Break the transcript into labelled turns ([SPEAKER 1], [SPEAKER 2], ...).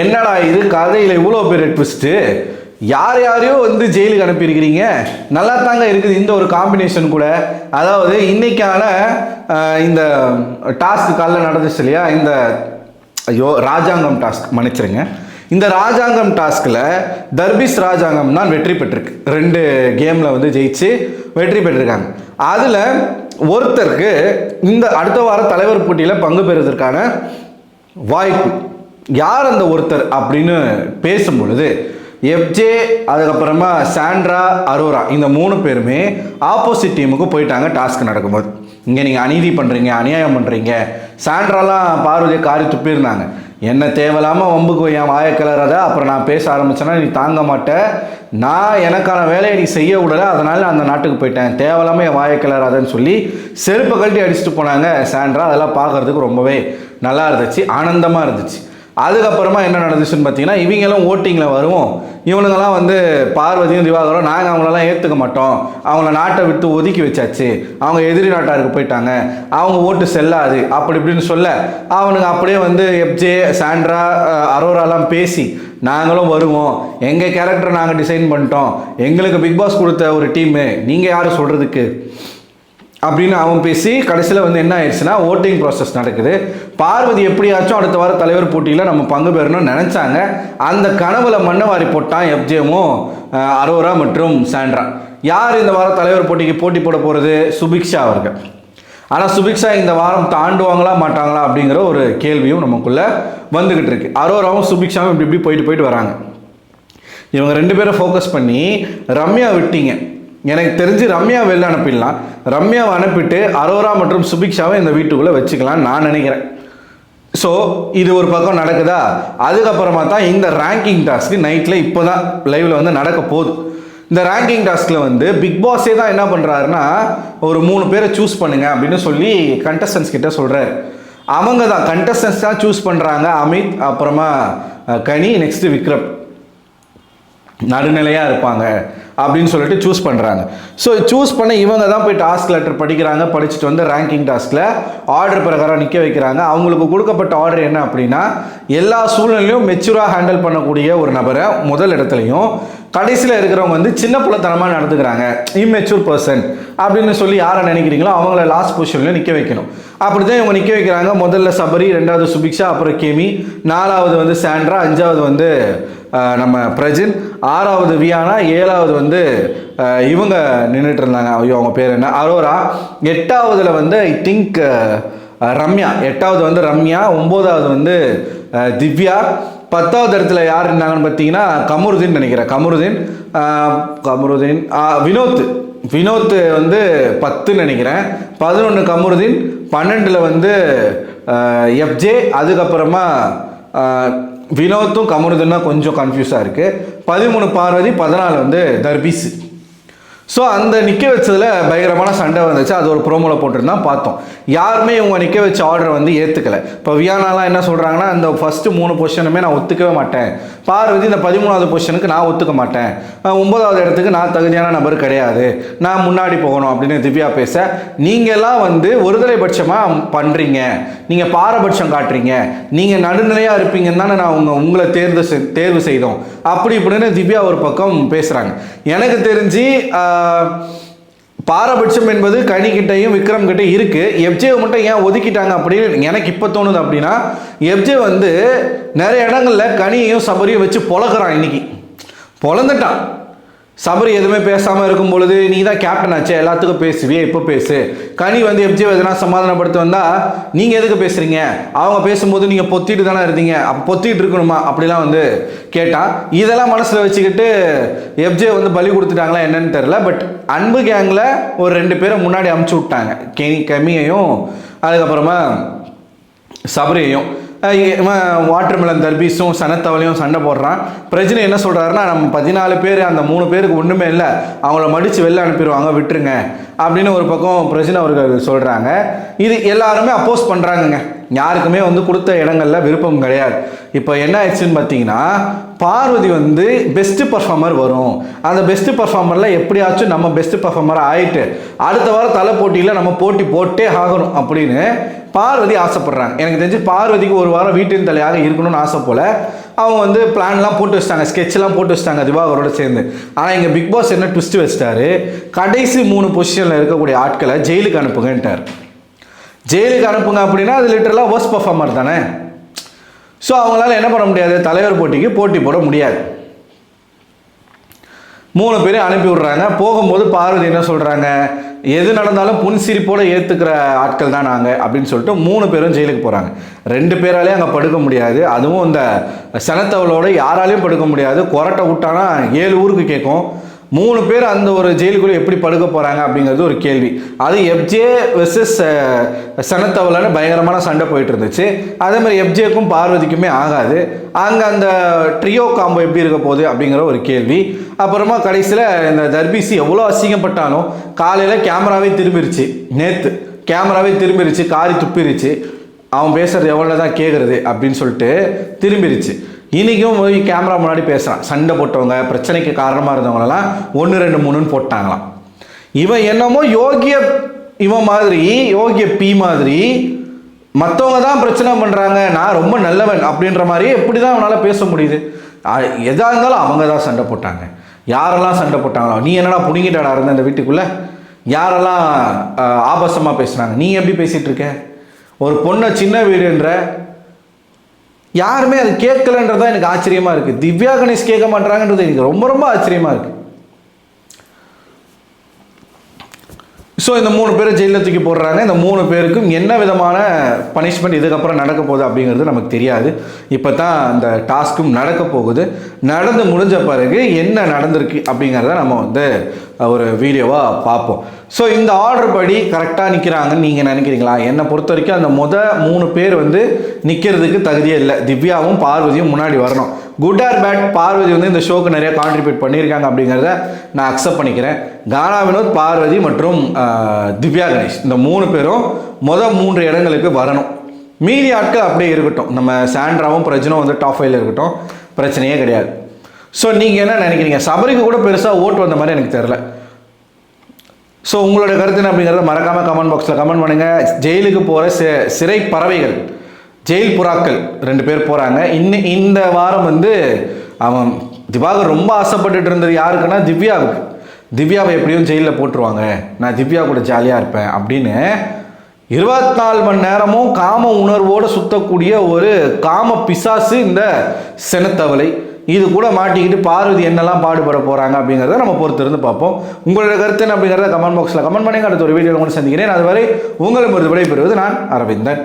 [SPEAKER 1] என்னடா இது கதையில் இவ்வளோ பெரிய ட்விஸ்ட்டு, யார் யாரையோ வந்து ஜெயிலுக்கு அனுப்பியிருக்கிறீங்க. நல்லா தாங்க இருக்குது இந்த ஒரு காம்பினேஷன் கூட. அதாவது இன்னைக்கான இந்த டாஸ்க் காலைல நடந்துச்சு இல்லையா, இந்த ராஜாங்கம் டாஸ்க் மன்னிச்சிருங்க. இந்த ராஜாங்கம் டாஸ்கில் தர்பீஸ் ராஜாங்கம் தான் வெற்றி பெற்றிருக்கு. 2 கேமில் வந்து ஜெயிச்சு வெற்றி பெற்றிருக்காங்க. அதில் ஒருத்தருக்கு இந்த அடுத்த வார தலைவர் போட்டியில் பங்கு பெறுவதற்கான வாய்ப்பு. யார் அந்த ஒருத்தர் அப்படின்னு பேசும் பொழுது எஃப்ஜே, அதுக்கப்புறமா சாண்ட்ரா, அரோரா, இந்த 3 பேருமே ஆப்போசிட் டீமுக்கு போயிட்டாங்க. டாஸ்க் நடக்கும்போது இங்கே நீங்கள் அநீதி பண்ணுறீங்க, அநியாயம் பண்ணுறீங்க. சாண்ட்ராலாம் பார்வதியை காரி துப்பியிருந்தாங்க. என்ன தேவையில்லாமல் வம்புக்கு என் வாயை கிளறாத, அப்புறம் நான் பேச ஆரம்பிச்சேன்னா நீ தாங்க மாட்டேன், நான் எனக்கான வேலையை நீ செய்ய விடலை, அதனால் அந்த நாட்டுக்கு போயிட்டேன், தேவையில்லாமல் என் வாயை கிளறாதன்னு சொல்லி செருப்பை கழட்டி அடிச்சுட்டு போனாங்க சாண்ட்ரா. அதெல்லாம் பார்க்குறதுக்கு ரொம்பவே நல்லா இருந்துச்சு, ஆனந்தமாக இருந்துச்சு. அதுக்கப்புறமா என்ன நடந்துச்சுன்னு பார்த்தீங்கன்னா, இவங்களும் ஓட்டிங்கில் வருவோம், இவனுங்கெல்லாம் வந்து பார்வதியும் திவாகரும் நாங்கள் அவங்களெல்லாம் ஏற்றுக்க மாட்டோம், அவங்கள நாட்டை விட்டு ஒதுக்கி வச்சாச்சு, அவங்க எதிரி நாட்டாருக்கு போயிட்டாங்க, அவங்க ஓட்டு செல்லாது அப்படி இப்படின்னு சொல்ல, அவனுங்க அப்படியே வந்து எஃப்ஜே, சாண்ட்ரா, அரோராலாம் பேசி நாங்களும் வருவோம், எங்கள் கேரக்டரை நாங்கள் டிசைன் பண்ணிட்டோம், எங்களுக்கு பிக் பாஸ் கொடுத்த ஒரு டீமு, நீங்கள் யாரும் சொல்கிறதுக்கு அப்படின்னு அவன் பேசி கடைசியில் வந்து என்ன ஆயிடுச்சுன்னா ஓட்டிங் ப்ராசஸ் நடக்குது. பார்வதி எப்படியாச்சும் அடுத்த வார தலைவர் போட்டியில் நம்ம பங்கு பெறணும்னு நினச்சாங்க. அந்த கனவுல மண்ணவாரி போட்டான் எஃப்ஜேவும், அரோரா மற்றும் சாண்ட்ரா. யார் இந்த வாரம் தலைவர் போட்டிக்கு போட்டி போட போகிறது? சுபிக்ஷா அவர்கள். ஆனால் சுபிக்ஷா இந்த வாரம் தாண்டுவாங்களா மாட்டாங்களா அப்படிங்கிற ஒரு கேள்வியும் நமக்குள்ளே வந்துக்கிட்டு இருக்கு. அரோராவும் சுபிக்ஷாவும் இப்படி போயிட்டு வராங்க. இவங்க 2 பேரை ஃபோக்கஸ் பண்ணி ரம்யா விட்டீங்க. எனக்கு தெரிஞ்சு ரம்யா வெளில அனுப்பிடலாம். ரம்யாவை அனுப்பிட்டு அரோரா மற்றும் சுபிக்ஷாவை இந்த வீட்டுக்குள்ளே வச்சுக்கலான்னு நான் நினைக்கிறேன். ஸோ இது ஒரு பக்கம் நடக்குதா. அதுக்கப்புறமா தான் இந்த ரேங்கிங் டாஸ்க்கு நைட்டில் இப்போ தான் லைவில் வந்து நடக்க போகுது. இந்த ரேங்கிங் டாஸ்கில் வந்து பிக் பாஸே தான் என்ன பண்ணுறாருன்னா, ஒரு 3 பேரை சூஸ் பண்ணுங்க அப்படின்னு சொல்லி கண்டஸ்டன்ஸ் கிட்ட சொல்கிறாரு. அவங்க தான் கண்டஸ்டன்ஸ் தான் சூஸ் பண்ணுறாங்க. அமித், அப்புறமா கனி, நெக்ஸ்ட்டு விக்ரம் நடுநிலையாக இருப்பாங்க அப்படின்னு சொல்லிட்டு சூஸ் பண்ணுறாங்க. ஸோ சூஸ் பண்ண இவங்க தான் போய் டாஸ்க் லெட்டர் படிக்கிறாங்க. படிச்சுட்டு வந்து ரேங்கிங் டாஸ்கில் ஆர்டர் பிரகாரம் நிற்க வைக்கிறாங்க. அவங்களுக்கு கொடுக்கப்பட்ட ஆர்டர் என்ன அப்படின்னா, எல்லா சூழ்நிலையும் மெச்சூராக ஹேண்டில் பண்ணக்கூடிய ஒரு நபரை முதல் இடத்துலையும், கடைசியில் இருக்கிறவங்க வந்து சின்ன பிள்ளைத்தனமாக நடந்துக்கிறாங்க, இம்மெச்சூர் பர்சன் அப்படின்னு சொல்லி யாரை நினைக்கிறீங்களோ அவங்கள லாஸ்ட் பொசிஷனில் நிற்க வைக்கணும். அப்படி தான் இவங்க நிற்க வைக்கிறாங்க. முதல்ல சபரி, 2வது சுபிக்ஷா, அப்புறம் கேமி, 4வது வந்து சாண்ட்ரா, 5வது வந்து நம்ம பிரஜின், 6வது வியானா, 7வது வந்து இவங்க நின்றுட்டு இருந்தாங்க. ஐயோ அவங்க பேர் என்ன, அரோரா. 8வதுல வந்து ஐ திங்க் ரம்யா. 8வது வந்து ரம்யா. 9வது வந்து திவ்யா. 10வது இடத்துல யார் இருந்தாங்கன்னு பார்த்தீங்கன்னா கமருதீன் நினைக்கிறேன். கமருதீன் வினோத் வந்து 10 நினைக்கிறேன். 11 கமருதீன். 12ல் வந்து எஃப்ஜே. அதுக்கப்புறமா வினோத்தும் கமருதீன்னா கொஞ்சம் கன்ஃபியூஸாக இருக்குது. 13 பார்வதி. 14 வந்து தர்பீஸ். ஸோ அந்த நிற்க வச்சதில் பயங்கரமான சண்டை வந்துச்சு. அது ஒரு ப்ரோமோவில் போட்டுருந்தான் பார்த்தோம். யாருமே இவங்க நிற்க வச்ச ஆர்டரை வந்து ஏற்றுக்கலை. இப்போ வியானாலாம் என்ன சொல்கிறாங்கன்னா, இந்த ஃபஸ்ட்டு 3 பொசிஷனுமே நான் ஒத்துக்கவே மாட்டேன், பார்வதி இந்த 13வது பொசிஷனுக்கு நான் ஒத்துக்க மாட்டேன், 9வது இடத்துக்கு நான் தகுதியான நபர் கிடையாது, நான் முன்னாடி போகணும் அப்படின்னு திவ்யா பேச, நீங்கள்லாம் வந்து ஒருதலை பட்சமாக பண்ணுறீங்க, நீங்கள் பாரபட்சம் காட்டுறீங்க, நீங்கள் நடுநிலையாக இருப்பீங்கன்னு தானே நான் உங்களை தேர்வு செய்தோம் அப்படி இப்படின்னு திவ்யா ஒரு பக்கம் பேசுகிறாங்க. எனக்கு தெரிஞ்சு பாரபட்சம் என்பது கனிக்கிட்டையும் விக்ரம் கிட்டே இருக்கு. எஃப்ஜேவை மட்டும் ஏன் ஒதுக்கிட்டாங்க அப்படின்னு எனக்கு இப்போ தோணுது. அப்படின்னா எஃப்ஜே வந்து நிறைய இடங்கள்ல கனியையும் சபரியும் வச்சு பொழக்கிறான். இன்னைக்கு பொழந்துட்டான். சபரி எதுவுமே பேசாமல் இருக்கும் பொழுது, நீ தான் கேப்டன் ஆச்சு, எல்லாத்துக்கும் பேசுவியே, இப்போ பேசு. கனி வந்து எஃப்ஜே எதனா சமாதானப்படுத்த வந்தால், நீங்கள் எதுக்கு பேசுகிறீங்க, அவங்க பேசும்போது நீங்கள் பொத்திட்டு தானே இருந்தீங்க, அப்போ பொத்திட்டு இருக்கணுமா அப்படிலாம் வந்து கேட்டால், இதெல்லாம் மனசில் வச்சுக்கிட்டு எஃப்ஜே வந்து பலி கொடுத்துட்டாங்களா என்னன்னு தெரில. பட் அன்பு கேங்கில் ஒரு 2 பேரை முன்னாடி அமுச்சு விட்டாங்க, கமியையும் அதுக்கப்புறமா சபரியையும். வாட்டர்மெலன் தர்பீஸும் சனத்தவளையும் சண்டை போடுறான். பிரச்சனை என்ன சொல்கிறாருன்னா, நம்ம 14 பேர், அந்த 3 பேருக்கு ஒன்றுமே இல்லை, அவங்கள மடித்து வெளில அனுப்பிடுவாங்க, விட்டுருங்க அப்படின்னு ஒரு பக்கம் பிரச்சனை அவர்கள் சொல்கிறாங்க. இது எல்லாருமே அப்போஸ் பண்ணுறாங்கங்க. யாருக்குமே வந்து கொடுத்த இடங்களில் விருப்பம் கிடையாது. இப்போ என்ன ஆயிடுச்சுன்னு பார்த்தீங்கன்னா, பார்வதி வந்து பெஸ்ட்டு பர்ஃபார்மர் வரும், அந்த பெஸ்ட்டு பர்ஃபார்மரில் எப்படியாச்சும் நம்ம பெஸ்ட்டு பர்ஃபார்மராக ஆகிட்டு அடுத்த வாரம் தலை போட்டியில் நம்ம போட்டி போட்டே ஆகணும் அப்படின்னு பார்வதி ஆசைப்படுறாங்க. எனக்கு தெரிஞ்சு பார்வதிக்கு ஒரு வாரம் வீட்டின் தலையாக இருக்கணும்னு ஆசை போல். அவங்க வந்து பிளான்லாம் போட்டு வச்சிட்டாங்க, ஸ்கெட்ச்லாம் போட்டு வச்சிட்டாங்க திவாகரோட சேர்ந்து. ஆனால் இங்கே பிக் பாஸ் என்ன ட்விஸ்ட் வச்சிட்டாரு, கடைசி 3 பொசிஷனில் இருக்கக்கூடிய ஆட்களை ஜெயிலுக்கு அனுப்புங்கன்ட்டார். ஜெயிலுக்கு அனுப்புங்க அப்படின்னா அது லிட்டரலாக வர்ஸ்ட் பர்ஃபார்மர் தானே. ஸோ அவங்களால என்ன பண்ண முடியாது, தலைவர் போட்டிக்கு போட்டி போட முடியாது. 3 பேரையும் அனுப்பி விடுறாங்க. போகும்போது பார்வதி என்ன சொல்கிறாங்க, எது நடந்தாலும் புன்சிரிப்போடு ஏற்றுக்கிற ஆட்கள் தான் நாங்கள் அப்படின்னு சொல்லிட்டு 3 பேரும் ஜெயிலுக்கு போகிறாங்க. 2 பேராலையும் அங்கே படுக்க முடியாது, அதுவும் இந்த சனத்தவளோட யாராலையும் படுக்க முடியாது. கொரட்டை விட்டானா 7 ஊருக்கு கேட்கும். 3 பேர் அந்த ஒரு ஜெயிலுக்குள்ளே எப்படி படுக்க போகிறாங்க அப்படிங்கிறது ஒரு கேள்வி. அது எஃப்ஜே வெர்சஸ் சனத்தவளன்னு பயங்கரமான சண்டை போயிட்டு இருந்துச்சு. அதே மாதிரி எஃப்ஜேக்கும் பார்வதிக்குமே ஆகாது. அங்கே அந்த ட்ரியோ காம்போ எப்படி இருக்க போகுது அப்படிங்கிற ஒரு கேள்வி. அப்புறமா கடைசியில் இந்த தர்பிசி எவ்வளோ அசிங்கப்பட்டாலும் காலையில் கேமராவே திரும்பிருச்சு, நேற்று கேமராவே திரும்பிருச்சு, காரி துப்பிருச்சு, அவன் பேசுறது எவ்வளோ தான் கேட்குறது அப்படின்னு சொல்லிட்டு திரும்பிருச்சு. இன்றைக்கும் போய் கேமரா முன்னாடி பேசுகிறான். சண்டை போட்டவங்க, பிரச்சனைக்கு காரணமாக இருந்தவங்களெல்லாம் 1 2 3ன்னு போட்டாங்களாம். இவன் என்னமோ இவன் மாதிரி யோகிய பி மாதிரி மற்றவங்க தான் பிரச்சனை பண்ணுறாங்க, நான் ரொம்ப நல்லவன் அப்படின்ற மாதிரி எப்படி தான் அவனால் பேச முடியுது? எதாக இருந்தாலும் அவங்க தான் சண்டை போட்டாங்க. யாரெல்லாம் சண்டை போட்டாங்களோ, நீ என்னடா புடுங்கிட்டாடா இருந்த அந்த வீட்டுக்குள்ளே, யாரெல்லாம் ஆபாசமாக பேசுனாங்க, நீ எப்படி பேசிகிட்டு இருக்க? ஒரு பொண்ணை சின்ன வீடுன்ற யாருமே அது கேட்கலன்றதான் எனக்கு ஆச்சரியமாக இருக்குது. திவ்யா கணேஷ் கேட்க மாட்டாங்கன்றது எனக்கு ரொம்ப ரொம்ப ஆச்சரியமாக இருக்குது. ஸோ இந்த 3 பேரை ஜெயிலில் தூக்கி போடுறாங்க. இந்த 3 பேருக்கும் என்ன விதமான பனிஷ்மெண்ட் இதுக்கப்புறம் நடக்க போகுது அப்படிங்கிறது நமக்கு தெரியாது. இப்போ தான் அந்த டாஸ்க்கும் நடக்க போகுது. நடந்து முடிஞ்ச பிறகு என்ன நடந்திருக்கு அப்படிங்கிறத நம்ம வந்து ஒரு வீடியோவாக பார்ப்போம். ஸோ இந்த ஆர்டர் படி கரெக்டாக நிற்கிறாங்கன்னு நீங்கள் நினைக்கிறீங்களா? என்னை பொறுத்த வரைக்கும் அந்த 3 பேர் வந்து நிற்கிறதுக்கு தகுதியே இல்லை. திவ்யாவும் பார்வதியும் முன்னாடி வரணும். குட் ஆர் பேட், பார்வதி வந்து இந்த ஷோக்கு நிறைய கான்ட்ரிபியூட் பண்ணியிருக்காங்க அப்படிங்கிறத நான் அக்செப்ட் பண்ணிக்கிறேன். கானா வினோத், பார்வதி மற்றும் திவ்யா கணேஷ் இந்த 3 பேரும் 3 இடங்களுக்கு வரணும். மீதி ஆட்கள் அப்படியே இருக்கட்டும். நம்ம சாண்ட்ராவும் பிரஜனும் வந்து டாப் 5ல் இருக்கட்டும், பிரச்சனையே கிடையாது. ஸோ நீங்கள் என்ன நினைக்கிறீங்க? சபரிக்கு கூட பெருசாக ஓட்டு வந்த மாதிரி எனக்கு தெரில. ஸோ உங்களோட கருத்து என்ன அப்படிங்கிறத மறக்காமல் கமெண்ட் பாக்ஸில் கமெண்ட் பண்ணுங்கள். ஜெயிலுக்கு போகிற சிறை பறவைகள், ஜெயில் புறாக்கள் 2 பேர் போகிறாங்க. இந்த வாரம் வந்து அவன் திவாகர் ரொம்ப ஆசைப்பட்டுட்டு இருந்தது யாருக்குன்னா திவ்யாவுக்கு. திவ்யாவை எப்படியும் ஜெயிலில் போட்டுருவாங்க, நான் திவ்யா கூட ஜாலியாக இருப்பேன் அப்படின்னு 24 மணி நேரமும் காம உணர்வோடு சுற்றக்கூடிய ஒரு காம பிசாசு இந்த செனத்தவளை. இது கூட மாட்டிக்கிட்டு பார்வதி என்னெல்லாம் பாடுபட போகிறாங்க அப்படிங்கிறத நம்ம பொறுத்திருந்து பார்ப்போம். உங்களோட கருத்து என்ன அப்படிங்கிறத கமெண்ட் பாக்ஸில் கமெண்ட் பண்ணுங்க. அடுத்த ஒரு வீடியோவில் கூட சந்திக்கிறேன். அதுவரை உங்களை விடைபெறுவது நான் அரவிந்தன்.